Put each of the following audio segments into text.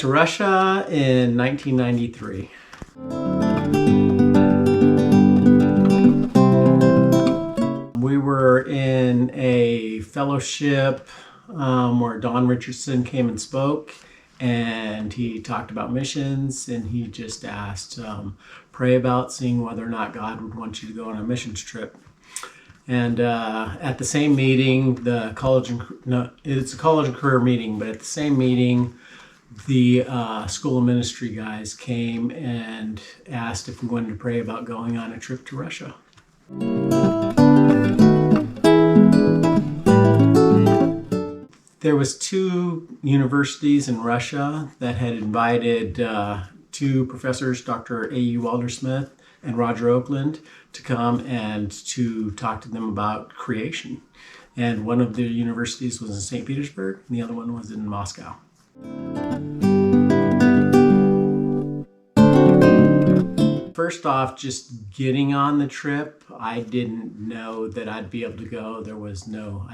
went to Russia in 1993. We were in a fellowship where Don Richardson came and spoke, and he talked about missions, and he just asked, pray about seeing whether or not God would want you to go on a missions trip. And at the same meeting, it's a college and career meeting, but at the same meeting, the School of Ministry guys came and asked if we wanted to pray about going on a trip to Russia. There was 2 universities in Russia that had invited 2 professors, Dr. A.U. Waldersmith and Roger Oakland, to come and to talk to them about creation. And one of the universities was in St. Petersburg, and the other one was in Moscow. First off, just getting on the trip, I didn't know that I'd be able to go. I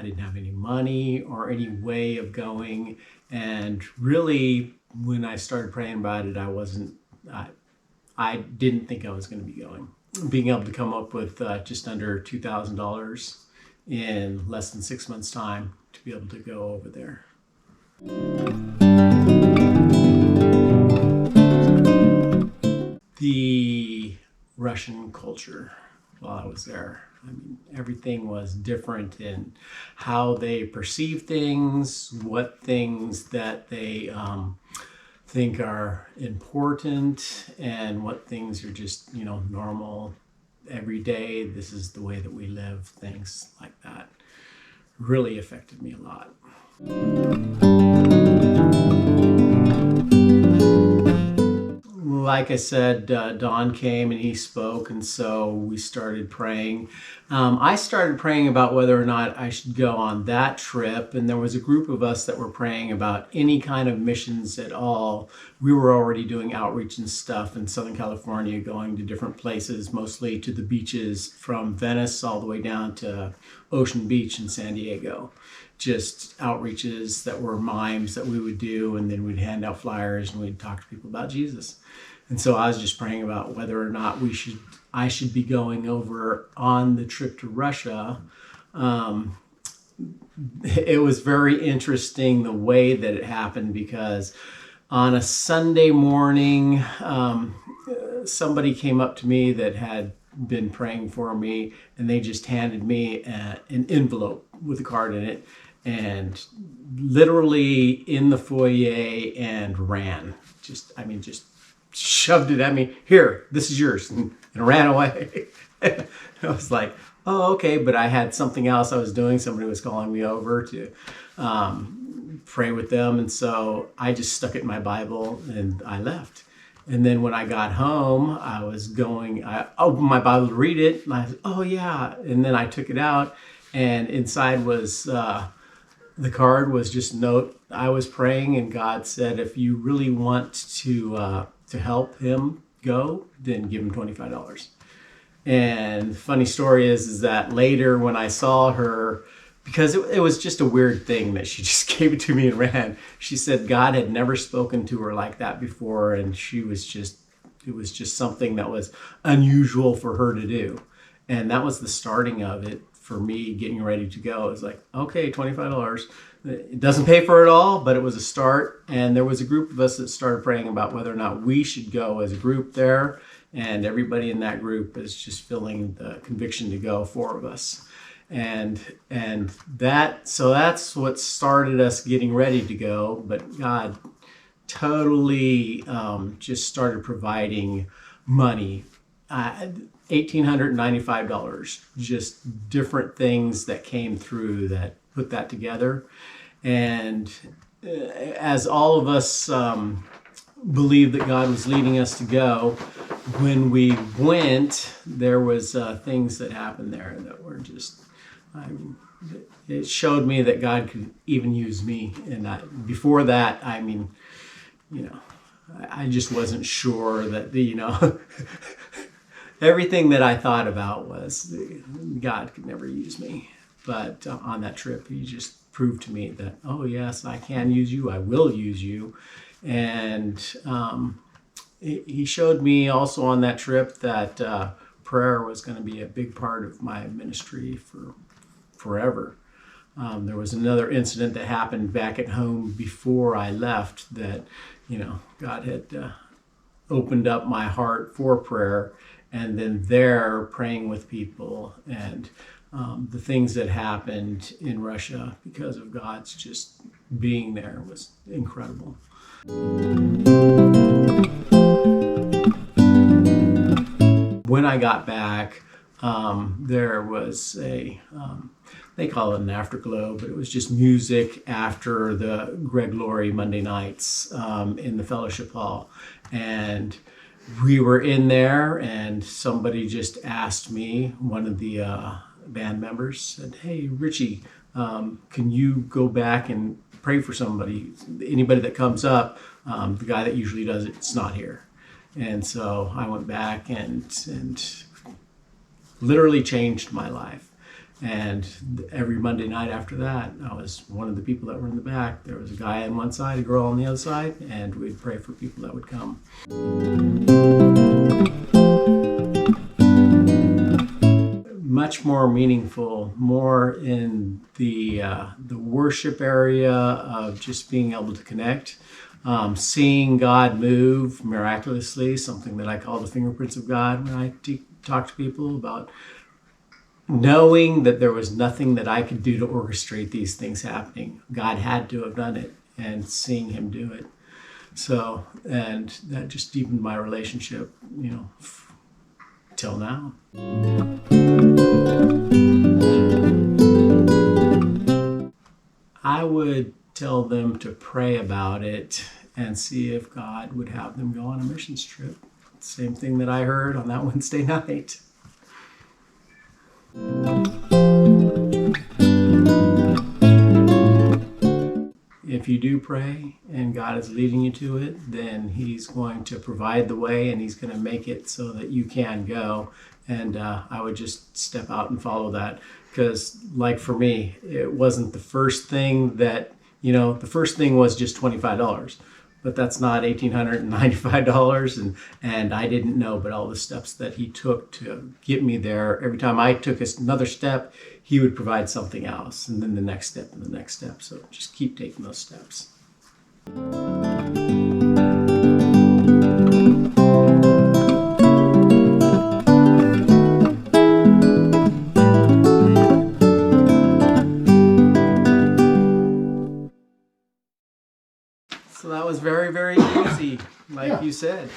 didn't have any money or any way of going. And really, when I started praying about it, I didn't think I was going to be going. Being able to come up with just under $2,000 in less than 6 months' time to be able to go over there. The Russian culture while I was there. I mean, everything was different in how they perceive things, what things that they think are important, and what things are just, normal, every day. This is the way that we live, things like that. Really affected me a lot. Like I said, Don came and he spoke, and so we started praying. I started praying about whether or not I should go on that trip, and there was a group of us that were praying about any kind of missions at all. We were already doing outreach and stuff in Southern California, going to different places, mostly to the beaches from Venice all the way down to Ocean Beach in San Diego. Just outreaches that were mimes that we would do, and then we'd hand out flyers and we'd talk to people about Jesus. And so I was just praying about whether or not I should be going over on the trip to Russia. It was very interesting the way that it happened, because on a Sunday morning, somebody came up to me that had been praying for me, and they just handed me an envelope with a card in it, and literally in the foyer, and ran. Just shoved it at me. Here, this is yours, and ran away. I was like, oh, okay, but I had something else I was doing. Somebody was calling me over to pray with them, and so I just stuck it in my Bible and I left. And then when I got home, I opened my Bible to read it, and I said, oh yeah, and then I took it out, and inside was the card was just a note. I was praying, and God said, if you really want to help him go, then give him $25. And the funny story is that later when I saw her, because it was just a weird thing that she just gave it to me and ran, she said God had never spoken to her like that before, and it was just something that was unusual for her to do. And that was the starting of it for me getting ready to go. It was like, okay, $25. It doesn't pay for it all, but it was a start. And there was a group of us that started praying about whether or not we should go as a group there. And everybody in that group is just feeling the conviction to go, 4 of us. And that's what started us getting ready to go. But God totally just started providing money. $1,895, just different things that came through that put that together. And as all of us believed that God was leading us to go, when we went, there was things that happened there that were just, it showed me that God could even use me. And before that, I just wasn't sure that everything that I thought about was God could never use me. But on that trip, he just proved to me that, oh yes, I can use you, I will use you. And he showed me also on that trip that prayer was going to be a big part of my ministry for forever. There was another incident that happened back at home before I left that, God had opened up my heart for prayer, and then there praying with people, and the things that happened in Russia because of God's just being there was incredible. When I got back, there was they call it an afterglow, but it was just music after the Greg Laurie Monday nights in the fellowship hall. And we were in there, and somebody just asked me, one of the band members said, "Hey, Richy, can you go back and pray for somebody? Anybody that comes up, the guy that usually does it's not here." And so I went back and literally changed my life. And every Monday night after that, I was one of the people that were in the back. There was a guy on one side, a girl on the other side, and we'd pray for people that would come. Much more meaningful, more in the worship area of just being able to connect. Seeing God move miraculously, something that I call the fingerprints of God when I talk to people about knowing that there was nothing that I could do to orchestrate these things happening. God had to have done it, and seeing him do it. So, and that just deepened my relationship, till now. I would tell them to pray about it and see if God would have them go on a missions trip. Same thing that I heard on that Wednesday night. If you do pray and God is leading you to it, then he's going to provide the way, and he's going to make it so that you can go. And I would just step out and follow that. Because like for me, it wasn't the first thing that, the first thing was just $25. But that's not $1,895, and I didn't know, but all the steps that he took to get me there, every time I took another step, he would provide something else, and then the next step and the next step. So just keep taking those steps. So that was very, very easy, like you said.